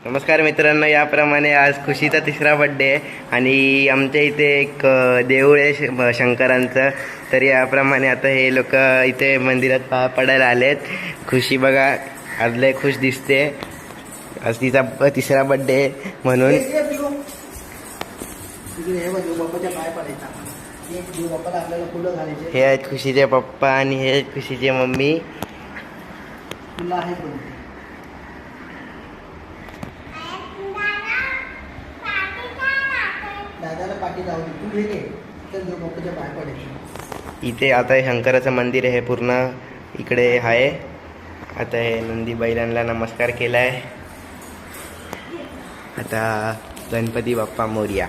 नमस्कार मित्रांनो, याप्रमाणे आज खुशीचा तिसरा बड्डे आहे आणि आमच्या इथे एक देऊळ आहे शंकरांचं. तर याप्रमाणे आता हे लोक इथे मंदिरात पाया पडायला आलेत. खुशी बघा आज लय खुश दिसते, आज तिचा तिसरा बड्डे म्हणून. हे आहेत खुशीचे पप्पा आणि हे आहेत खुशीचे मम्मी. इथे आता हे शंकराचं मंदिर आहे, पूर्ण इकडे आहे. आता हे नंदी बैलांना नमस्कार केलाय. आता गणपती बाप्पा मोरया.